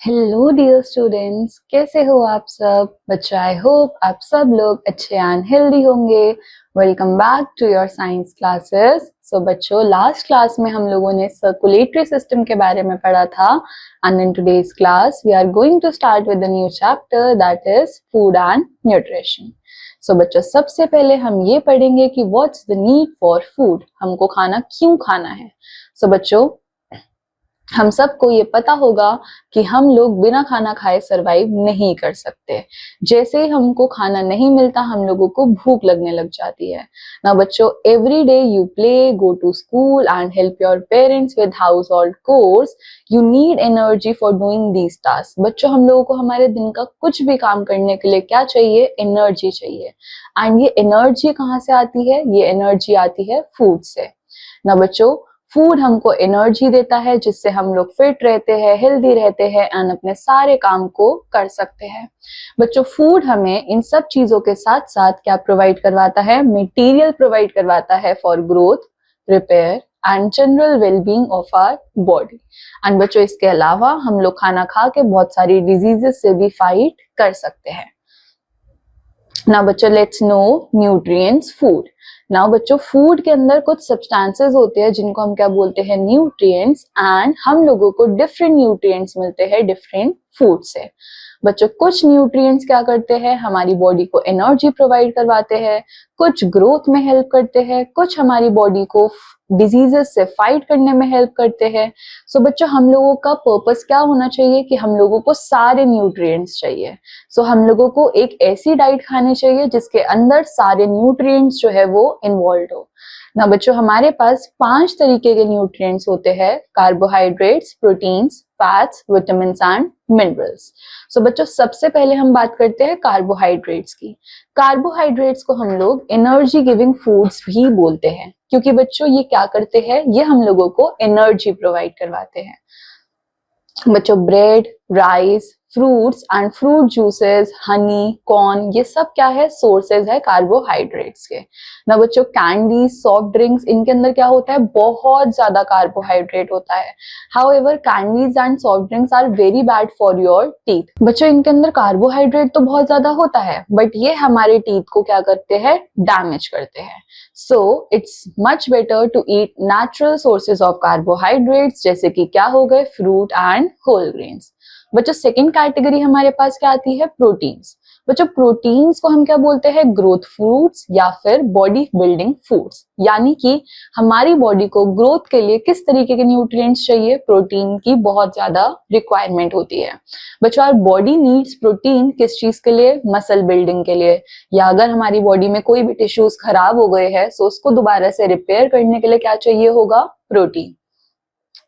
Hello dear students, कैसे हो आप सब बच्चों। आई होप आप सब लोग अच्छे एंड हेल्दी होंगे। Welcome back to your science classes. So बच्चों, लास्ट क्लास में हम लोगों ने सर्कुलेटरी सिस्टम के बारे में पढ़ा था and in today's class we are going to start with the new chapter that is food and nutrition. So बच्चों, सबसे पहले हम ये पढ़ेंगे कि what's the need for food, हमको खाना क्यों खाना है। सो बच्चों, हम सबको ये पता होगा कि हम लोग बिना खाना खाए सरवाइव नहीं कर सकते। जैसे ही हमको खाना नहीं मिलता हम लोगों को भूख लगने लग जाती है ना। बच्चों, every day you play, go to school and help your parents with household chores, you need energy for doing these task. बच्चों, हम लोगों को हमारे दिन का कुछ भी काम करने के लिए क्या चाहिए? एनर्जी चाहिए। एंड ये एनर्जी कहाँ से आती है? ये एनर्जी आती है फूड से ना। बच्चों, फूड हमको एनर्जी देता है जिससे हम लोग फिट रहते हैं, हेल्दी रहते हैं एंड अपने सारे काम को कर सकते हैं। बच्चों, फूड हमें इन सब चीजों के साथ साथ क्या प्रोवाइड करवाता है? मटेरियल प्रोवाइड करवाता है for growth, repair and general wellbeing of our body. And बच्चों, इसके अलावा हम लोग खाना खा के बहुत सारी डिजीजेस से भी फाइट कर सकते हैं। नाउ बच्चों, let's no nutrients food. Now बच्चों, फूड के अंदर कुछ सब्सटेंसेस होते हैं जिनको हम क्या बोलते हैं? न्यूट्रिएंट्स। एंड हम लोगों को डिफरेंट न्यूट्रिएंट्स मिलते हैं डिफरेंट फूड से। बच्चों, कुछ न्यूट्रिएंट्स क्या करते हैं? हमारी बॉडी को एनर्जी प्रोवाइड करवाते हैं, कुछ ग्रोथ में हेल्प करते हैं, कुछ हमारी बॉडी को डिजीजेस से फाइट करने में हेल्प करते हैं। सो बच्चों, हम लोगों का पर्पस क्या होना चाहिए कि हम लोगों को सारे न्यूट्रिएंट्स चाहिए। सो हम लोगों को एक ऐसी डाइट खानी चाहिए जिसके अंदर सारे न्यूट्रिएंट्स जो है वो इन्वॉल्व हो ना। बच्चों, हमारे पास 5 तरीके के न्यूट्रिएंट्स होते हैं: carbohydrates, proteins, fats, vitamins and minerals. So बच्चों, सबसे पहले हम बात करते हैं कार्बोहाइड्रेट्स की। कार्बोहाइड्रेट्स को हम लोग एनर्जी गिविंग फूड्स भी बोलते हैं क्योंकि बच्चों ये क्या करते हैं? ये हम लोगों को एनर्जी प्रोवाइड करवाते हैं। बच्चों, bread, rice, fruits and fruit juices, Honey, corn, ये सब क्या है? सोर्सेज है कार्बोहाइड्रेट्स के ना। बच्चों, कैंडी, सॉफ्ट ड्रिंक्स, इनके अंदर क्या होता है? बहुत ज्यादा कार्बोहाइड्रेट होता है। However, candies and soft drinks are very bad for your teeth. बच्चों, इनके अंदर कार्बोहाइड्रेट तो बहुत ज्यादा होता है बट ये हमारे टीथ को क्या करते हैं? डैमेज करते हैं। So it's much better to eat natural sources of carbohydrates जैसे कि क्या हो गए? Fruit and whole grains. बच्चों, सेकेंड कैटेगरी हमारे पास क्या आती है? प्रोटीन्स। बच्चों, प्रोटीन्स को हम क्या बोलते हैं? ग्रोथ फूड्स या फिर बॉडी बिल्डिंग फूड्स। यानी कि हमारी बॉडी को ग्रोथ के लिए किस तरीके के न्यूट्रिएंट्स चाहिए? प्रोटीन की बहुत ज्यादा रिक्वायरमेंट होती है। बच्चों, आवर बॉडी नीड्स प्रोटीन किस चीज के लिए? मसल बिल्डिंग के लिए, या अगर हमारी बॉडी में कोई भी टिश्यूज खराब हो गए हैं तो उसको दोबारा से रिपेयर करने के लिए क्या चाहिए होगा? प्रोटीन।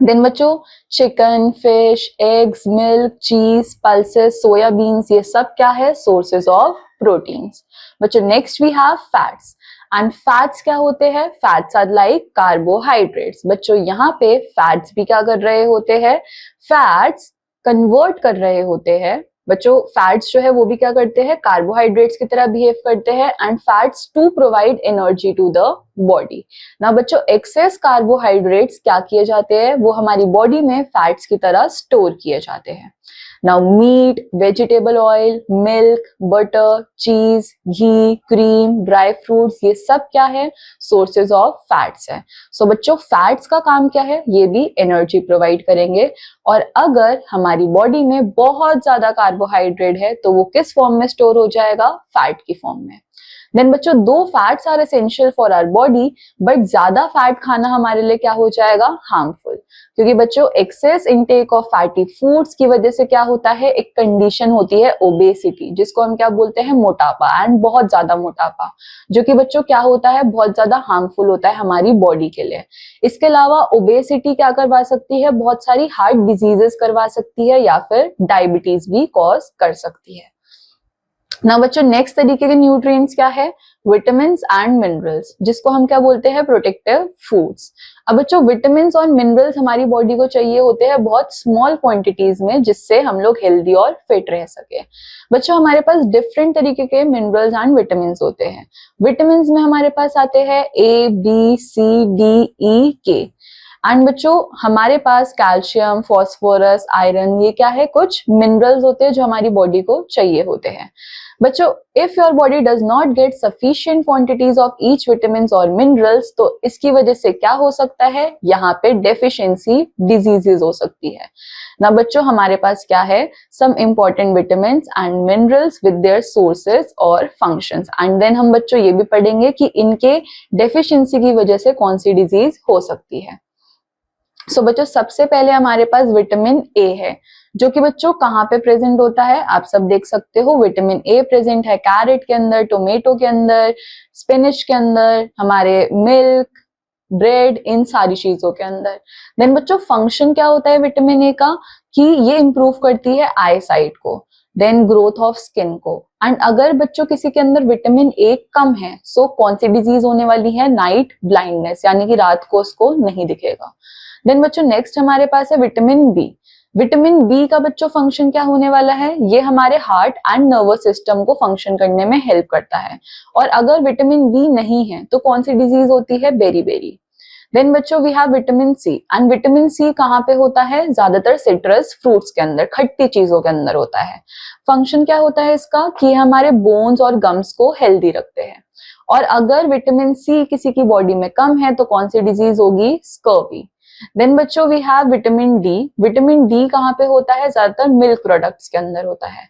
देन बच्चों, chicken, fish, eggs, milk, cheese, pulses, soybeans, ये सब क्या है? Sources of proteins. बच्चों, next we have fats. And fats क्या होते हैं? Fats are like carbohydrates. बच्चों, यहाँ पे फैट्स भी क्या कर रहे होते हैं? फैट्स कन्वर्ट कर रहे होते हैं। बच्चों, फैट्स जो है वो भी क्या करते हैं? कार्बोहाइड्रेट्स की तरह बिहेव करते हैं and fats to provide energy to the body ना। बच्चों, एक्सेस कार्बोहाइड्रेट्स क्या किए जाते हैं? वो हमारी बॉडी में फैट्स की तरह स्टोर किए जाते हैं। Now meat, vegetable oil, milk, butter, cheese, ghee, cream, dry fruits, ये सब क्या है? सोर्सेज ऑफ फैट्स है। सो बच्चों, फैट्स का काम क्या है? ये भी एनर्जी प्रोवाइड करेंगे। और अगर हमारी बॉडी में बहुत ज्यादा कार्बोहाइड्रेट है तो वो किस फॉर्म में स्टोर हो जाएगा? फैट की फॉर्म में। देन बच्चों, those fats are essential for our body but ज्यादा फैट खाना हमारे लिए क्या हो जाएगा? हार्मफुल। क्योंकि बच्चों, excess intake of fatty foods की वजह से क्या होता है? एक कंडीशन होती है ओबेसिटी, जिसको हम क्या बोलते हैं? मोटापा एंड बहुत ज्यादा मोटापा, जो कि बच्चों क्या होता है? बहुत ज्यादा हार्मफुल होता है हमारी बॉडी के लिए। इसके अलावा ओबेसिटी क्या करवा सकती है? बहुत सारी हार्ट डिजीजेस करवा सकती है या फिर डायबिटीज भी कॉज कर सकती है ना। बच्चों, नेक्स्ट तरीके के न्यूट्रिएंट्स क्या है? विटामिन्स एंड मिनरल्स, जिसको हम क्या बोलते हैं? Protective foods. अब बच्चों, विटामिन्स और मिनरल्स हमारी बॉडी को चाहिए होते हैं बहुत स्मॉल क्वांटिटीज में जिससे हम लोग हेल्दी और फिट रह सके। बच्चों, हमारे पास डिफरेंट तरीके के मिनरल्स एंड विटामिन्स होते हैं। विटामिन्स में हमारे पास आते हैं A, B, C, D, E, K and बच्चों हमारे पास कैल्शियम, फॉस्फोरस, आयरन, ये क्या है, कुछ मिनरल्स होते हैं जो हमारी बॉडी को चाहिए होते हैं। बच्चों if your body does not gate sufficient quantities of each vitamin और मिनरल्स, तो इसकी वजह से क्या हो सकता है, यहाँ पे डेफिशिएंसी डिजीजेस हो सकती है ना। बच्चों हमारे पास क्या है, some important vitamin and minerals with their sources और फंक्शंस, एंड देन हम बच्चों ये भी पढ़ेंगे कि इनके डेफिशिएंसी की वजह से कौन सी डिजीज हो सकती है। सो बच्चों सबसे पहले हमारे पास विटामिन ए है, जो कि बच्चों कहाँ पे प्रेजेंट होता है, आप सब देख सकते हो। विटामिन ए प्रेजेंट है कैरेट के अंदर, टोमेटो के अंदर, स्पिनच के अंदर, हमारे मिल्क, ब्रेड, इन सारी चीजों के अंदर। देन बच्चों फंक्शन क्या होता है विटामिन ए का, कि ये इंप्रूव करती है आई साइट को, देन ग्रोथ ऑफ स्किन को। एंड अगर बच्चों किसी के अंदर विटामिन ए कम है, सो कौन सी डिजीज होने वाली है, नाइट ब्लाइंडनेस, यानी कि रात को उसको नहीं दिखेगा। देन बच्चों नेक्स्ट हमारे पास है विटामिन बी। विटामिन बी का बच्चों फंक्शन क्या होने वाला है, ये हमारे हार्ट एंड नर्वस सिस्टम को फंक्शन करने में हेल्प करता है। और अगर विटामिन बी नहीं है तो कौन सी डिजीज होती है, बेरी। देन बच्चों we have vitamin C, and vitamin C कहाँ पे होता है, ज्यादातर सिट्रस फ्रूट्स के अंदर, खट्टी चीजों के अंदर होता है। फंक्शन क्या होता है इसका, कि हमारे बोन्स और गम्स को हेल्दी रखते हैं। और अगर विटामिन सी किसी की बॉडी में कम है तो कौन सी डिजीज होगी, स्कर्वी। देन बच्चों we have vitamin D. Vitamin D कहाँ पे होता है, ज्यादातर मिल्क प्रोडक्ट्स के अंदर होता है।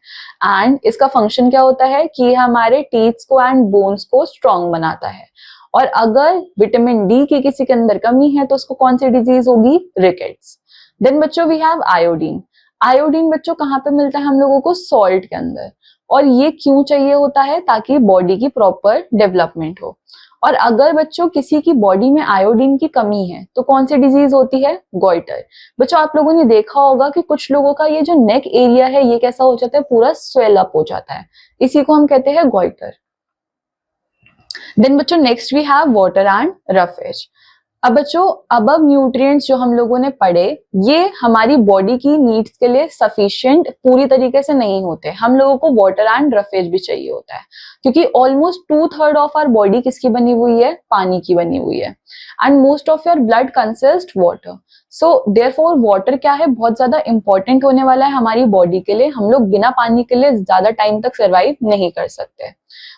एंड इसका फंक्शन क्या होता है, कि हमारे टीथ्स को एंड बोन्स को स्ट्रॉन्ग बनाता है। और अगर विटामिन डी की किसी के अंदर कमी है तो उसको कौन सी डिजीज होगी, रिकेट्स। देन बच्चों वी हैव आयोडीन। आयोडीन बच्चों कहाँ पे मिलता है हम लोगों को, सॉल्ट के अंदर। और ये क्यों चाहिए होता है, ताकि बॉडी की प्रॉपर डेवलपमेंट हो। और अगर बच्चों किसी की बॉडी में आयोडीन की कमी है तो कौन सी डिजीज होती है, गॉइटर। बच्चों आप लोगों ने देखा होगा कि कुछ लोगों का ये जो नेक एरिया है ये कैसा हो जाता है, पूरा स्वेल अप हो जाता है, इसी को हम कहते हैं गॉइटर। देन बच्चों next we have water and roughage. अब बच्चों अबव न्यूट्रिएंट्स जो हम लोगों ने पढ़े, ये हमारी बॉडी की नीड्स के लिए सफिशिएंट पूरी तरीके से नहीं होते। हम लोगों को वाटर एंड रफेज भी चाहिए होता है, क्योंकि ऑलमोस्ट 2/3 ऑफ आवर बॉडी किसकी बनी हुई है, पानी की बनी हुई है। And most of your blood consist water. So therefore water क्या है, बहुत ज्यादा इंपॉर्टेंट होने वाला है हमारी बॉडी के लिए। हम लोग बिना पानी के लिए ज्यादा टाइम तक सर्वाइव नहीं कर सकते।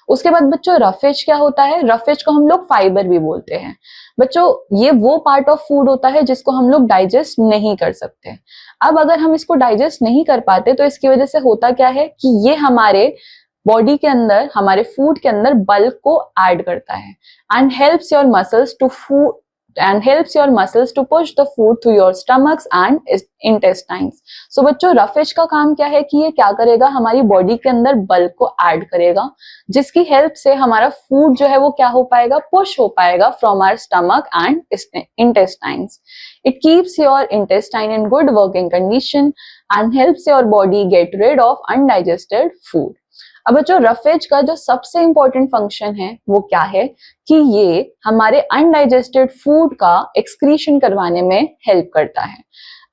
उसके बाद बच्चों रफेज क्या होता है, रफेज को हम लोग फाइबर भी बोलते हैं। बच्चों ये वो पार्ट ऑफ फूड होता है जिसको हम लोग डाइजेस्ट नहीं कर सकते। अब अगर हम इसको डाइजेस्ट नहीं कर पाते तो इसकी वजह से होता क्या है, कि ये हमारे बॉडी के अंदर, हमारे फूड के अंदर बल्क को ऐड करता है and helps your muscles to push the food through your stomachs and intestines. So बच्चों रफेज का काम क्या है, कि ये क्या करेगा, हमारी बॉडी के अंदर बल्क को ऐड करेगा, जिसकी हेल्प से हमारा फूड जो है वो क्या हो पाएगा, पुश हो पाएगा from our stomach and intestines. It keeps your intestine in good working condition and helps your body get rid of undigested food. अब बच्चों रफेज का जो सबसे इंपॉर्टेंट फंक्शन है वो क्या है, कि ये हमारे अनडाइजेस्टेड फूड का एक्सक्रीशन करवाने में हेल्प करता है।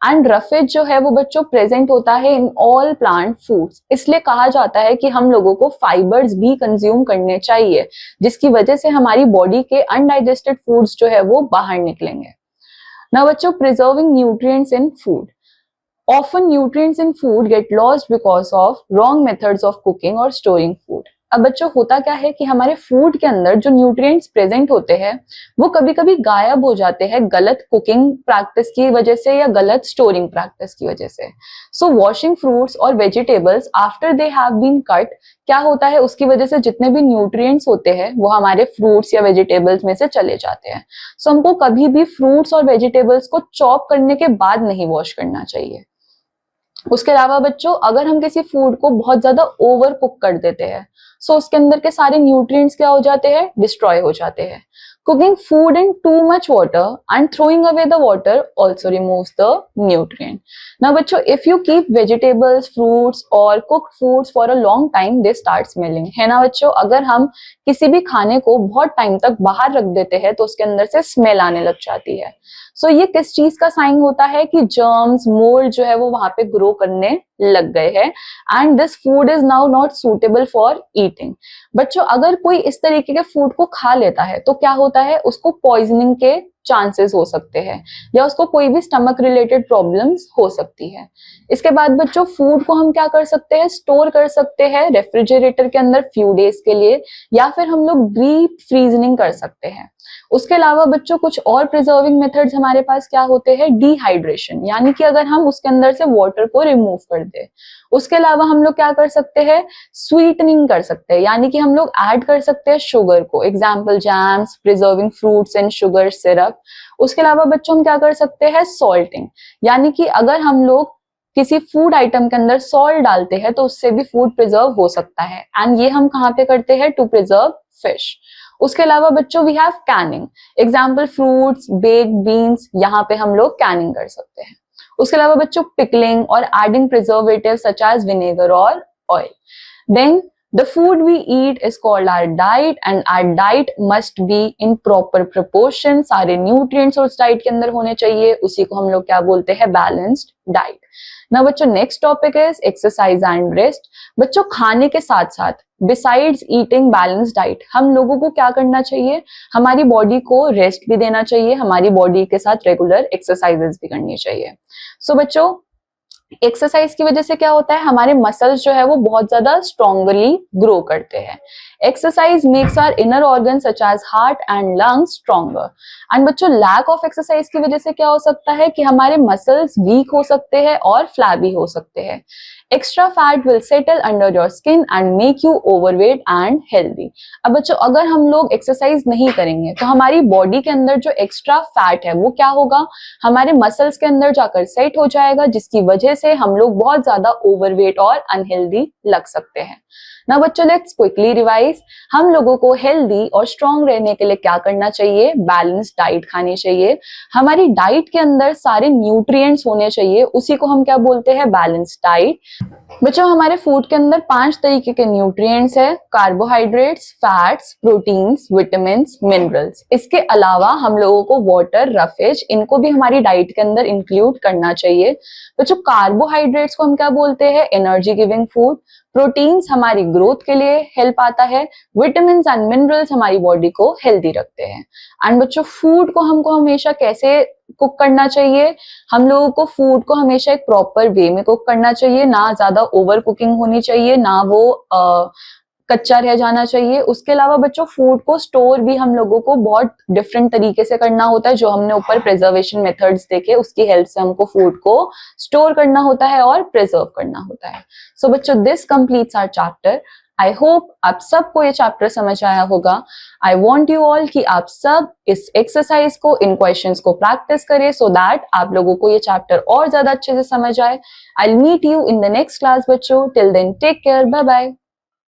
एंड रफेज जो है वो बच्चों प्रेजेंट होता है इन ऑल प्लांट फूड्स। इसलिए कहा जाता है कि हम लोगों को फाइबर्स भी कंज्यूम करने चाहिए, जिसकी वजह से हमारी बॉडी के अनडाइजेस्टेड फूड्स जो है वो बाहर निकलेंगे। नाउ बच्चों preserving nutrients in food. Often nutrients in food get lost because of wrong methods of cooking or storing food. अब बच्चों होता क्या है, कि हमारे फूड के अंदर जो न्यूट्रिएंट्स प्रेजेंट होते हैं वो कभी कभी गायब हो जाते हैं गलत कुकिंग प्रैक्टिस की वजह से या गलत स्टोरिंग प्रैक्टिस की वजह से। सो वॉशिंग फ्रूट्स और vegetables after they have been cut, क्या होता है, उसकी वजह से जितने भी न्यूट्रिएंट्स होते हैं वो हमारे फ्रूट्स या वेजिटेबल्स में से चले जाते हैं। सो हमको कभी भी फ्रूट्स और वेजिटेबल्स को चॉप करने के बाद नहीं वॉश करना चाहिए। उसके अलावा बच्चों अगर हम किसी फूड को बहुत ज्यादा ओवर कुक कर देते हैं, सो उसके अंदर के सारे न्यूट्रिएंट्स क्या हो जाते हैं, डिस्ट्रॉय हो जाते हैं। Cooking food in too much water and throwing away the water also removes the nutrient. Now बच्चों if you keep vegetables, fruits और cooked foods for a long time they start smelling, है ना बच्चों। अगर हम किसी भी खाने को बहुत टाइम तक बाहर रख देते हैं तो उसके अंदर से स्मेल आने लग जाती है। सो ये किस चीज का साइन होता है कि जर्म्स, मोल्ड जो है वो वहां पे ग्रो करने लग गए हैं and this food is now not suitable for eating. बच्चों अगर कोई इस तरीके के फूड को खा लेता है तो क्या होता है, उसको पॉइजनिंग के चांसेस हो सकते हैं या उसको कोई भी स्टमक रिलेटेड प्रॉब्लम्स हो सकती है। इसके बाद बच्चों फूड को हम क्या कर सकते हैं, स्टोर कर सकते हैं रेफ्रिजरेटर के अंदर फ्यू डेज के लिए, या फिर हम लोग डीप फ्रीजनिंग कर सकते हैं। उसके अलावा बच्चों कुछ और प्रिजर्विंग मेथड्स हमारे पास क्या होते हैं, डिहाइड्रेशन, यानी कि अगर हम उसके अंदर से वाटर को रिमूव कर दे। उसके अलावा हम लोग क्या कर सकते हैं, स्वीटनिंग कर सकते हैं, यानी कि हम लोग ऐड कर सकते हैं शुगर को, example jams, preserving fruits and sugar syrup. उसके अलावा बच्चों हम क्या कर सकते हैं, सॉल्टिंग, यानी कि अगर हम लोग किसी फूड आइटम के अंदर सॉल्ट डालते हैं तो उससे भी फूड प्रिजर्व हो सकता है, एंड ये हम कहाँ पे करते हैं, टू प्रिजर्व फिश। उसके अलावा बच्चों we have canning, example fruits, baked beans, यहाँ पे हम लोग कैनिंग कर सकते हैं। उसके अलावा बच्चों पिकलिंग और adding preservative such as vinegar और oil. Then the food we eat is called our diet and our diet must be in proper proportion। सारे nutrients उस डाइट के अंदर होने चाहिए, उसी को हम लोग क्या बोलते हैं, बैलेंस्ड डाइट। ना बच्चों next topic is exercise and rest. बच्चों खाने के साथ साथ बिसाइड्स ईटिंग बैलेंस डाइट हम लोगों को क्या करना चाहिए, हमारी बॉडी को रेस्ट भी देना चाहिए, हमारी बॉडी के साथ रेगुलर एक्सरसाइजेस भी करनी चाहिए। सो बच्चों एक्सरसाइज की वजह से क्या होता है, हमारे मसल्स जो है वो बहुत ज्यादा स्ट्रॉन्गली ग्रो करते हैं। Exercise makes our inner organ such as heart and lungs stronger. And बच्चों लैक ऑफ एक्सरसाइज की वजह से क्या हो सकता है कि हमारे मसल्स वीक हो सकते हैं और फ्लैबी हो सकते हैं। Extra fat will settle under your skin and make you overweight and healthy. अब बच्चों अगर हम लोग एक्सरसाइज नहीं करेंगे तो हमारी बॉडी के अंदर जो एक्स्ट्रा फैट है वो क्या होगा, हमारे मसल्स के अंदर जाकर सेट हो जाएगा, जिसकी वजह से हम लोग बहुत ज्यादा ओवरवेट और अनहेल्दी लग सकते हैं। ना बच्चों लेट्स क्विकली रिवाइज, हम लोगों को हेल्दी और स्ट्रॉन्ग रहने के लिए क्या करना चाहिए, बैलेंस्ड डाइट खानी चाहिए, हमारी डाइट के अंदर सारे न्यूट्रिएंट्स होने चाहिए, उसी को हम क्या बोलते हैं, बैलेंस्ड डाइट। बच्चों हमारे फूड के अंदर 5 तरीके के न्यूट्रिएंट्स है, carbohydrates, fats, proteins, vitamin, minerals. इसके अलावा हम लोगों को वाटर, रफेज, इनको भी हमारी डाइट के अंदर इंक्लूड करना चाहिए। बच्चों कार्बोहाइड्रेट्स को हम क्या बोलते हैं, एनर्जी गिविंग फूड। प्रोटीन्स हमारी ग्रोथ के लिए हेल्प आता है, विटामिन एंड मिनरल्स हमारी बॉडी को हेल्दी रखते हैं। एंड बच्चों फूड को हमको हमेशा कैसे कुक करना चाहिए, हम लोगों को फूड को हमेशा एक प्रॉपर वे में कुक करना चाहिए, ना ज्यादा ओवर कुकिंग होनी चाहिए, ना वो कच्चा रह जाना चाहिए। उसके अलावा बच्चों फूड को स्टोर भी हम लोगों को बहुत डिफरेंट तरीके से करना होता है, जो हमने ऊपर प्रिजर्वेशन मेथड्स देखे उसकी हेल्प से हमको फूड को स्टोर करना होता है और प्रिजर्व करना होता है। सो बच्चों this completes our chapter. I hope आप सबको ये चैप्टर समझ आया होगा। आई वॉन्ट यू ऑल कि आप सब इस एक्सरसाइज को, इन क्वेश्चंस को प्रैक्टिस करें सो दैट आप लोगों को ये चैप्टर और ज्यादा अच्छे से समझ आए। I will meet you in the next class बच्चों। Till then take care, bye bye.